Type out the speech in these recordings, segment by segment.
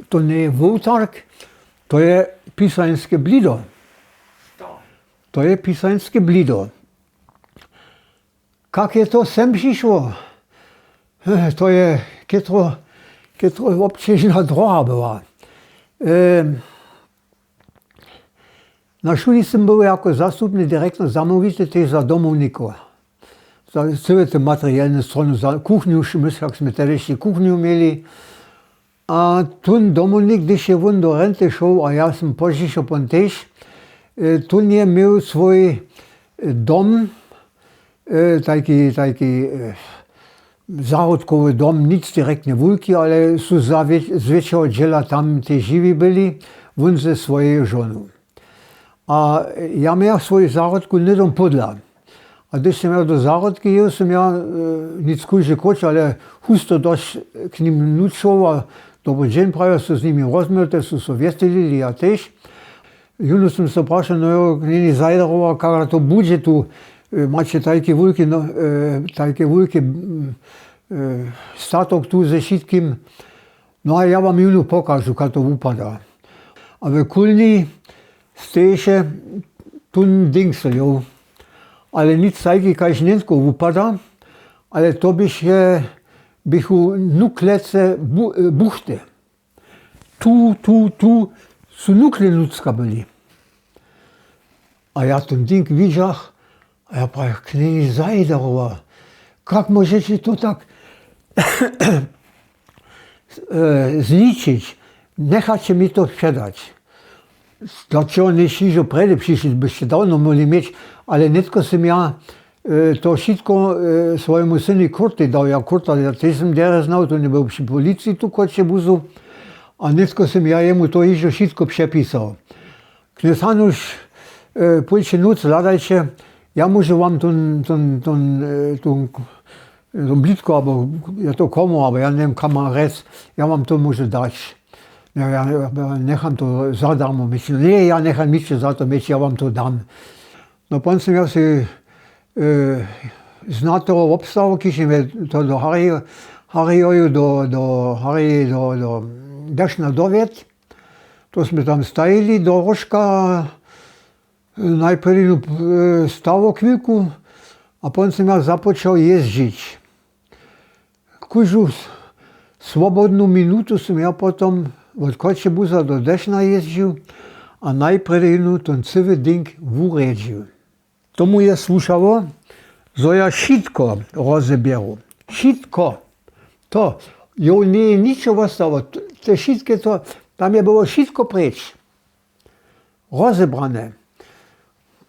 to nie je Wołtark, to je Pisańskie Blido. To je Pisańskie Blido. Jak je to sem přišlo? To je ketro občežná droga byla. Na šuli jsem byl jako zastupný direktor zamovitel za domovníko. Za celé ty materiální stranu, za kuchňu, jak jsme tady ještě kuchňu měli. A ten domovník, když je on do renty šel, a já jsem požišel pon tež, ten je měl svůj dom, taky zárodkový dom, nic direktně vulky, ale jsou z většího děla tam ty živí byli, on ze svojej ženou. A já měl svoji zárodku nedom podla. A když jsem měl do zárodky jel, jsem já nic kůže koč, ale husto dost k ním nučil a dobrý den právě se s nimi rozměl, jsou se věstili, já tež. Juno jsem se prašel, no jo, není zajdaroval, jak to bude tu, máte také vulky, statok tu se všetkým. No a já vám Juno pokažu, jak to vypadá. A ve kulní stéše tun dingsel, jo. Ale nic taky, kaž nenko vypadá, ale to bych u nuklece buchte. Tu jsou nukle ľudská byli. A já ten ding viděl, a já právě knihy zajdaroval. Jak můžete to tak zničit? Necháte mi to předat. Dlaczego nie šižo prede přišli, byste dávno mohli mít, ale netko jsem já to všetko svojemu synu Kurty dal. Já Kurta, ty jsem dere znal, to nebyl při policii tu koče buzu. A netko jsem já jemu to již všetko přepísal. Knes Hanuš půjče noc hledajče, já můžu vám tu blídko, abo já to komu, aber já nevím kam má rec, já vám to můžu dát. Ja nechám to zadarmo myć. Nie, ja nechám myć za to myć, ja vám to dám. No pon jsem ja si znal toho obstavu, když jsme to do Harryho, do Dešna dověd. To jsme tam stajili do rožka, najprv stalo chvíľku, a pon jsem ja započal jezdit. Každou svobodnou minutu jsem ja potom od Kočebuza do Dešna jezdil a najprv ten celý ding uredil. Tomu je slušalo, že ja všetko rozebieru. Všetko. To, jo nie je ničo ostalo. Tam je bylo všetko preč. Rozebrané.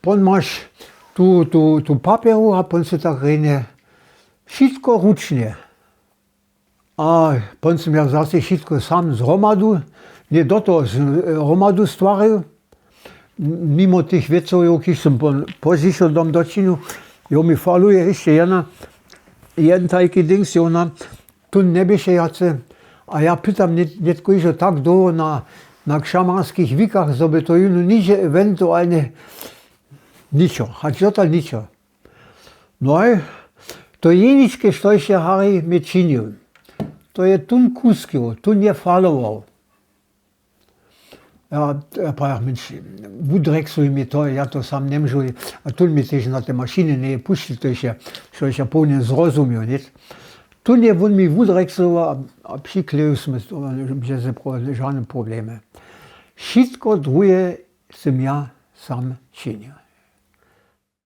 Pon máš tu papieru a pon se tak rejne všetko ručne. A pon jsem ja zase všetko sám z hromadu, nie do toho z hromadu stvaril. Mimo tých vecov, když jsem požišel dom do činu, jo mi faluje ještě jeden taký dings, jo tu neběše jace. A já pytam netko ižo tak dlouho na šamanských vykách, zobe to juno nič eventuálne ničo, hač total ničo. No a to jeničke, što ešte Harry mi činil. To je tun kuskil, tun je faloval. Ja pravim, menš, vudreksuj mi to, ja to sam ne môžu. A tun mi tež na te mašine ne je puštil, to ešte, što ešte povne zrozumil, net. Tun je on mi vudreksuval a přiklejil sme to, že se žádne problémy. Všetko druhé som ja sam činil.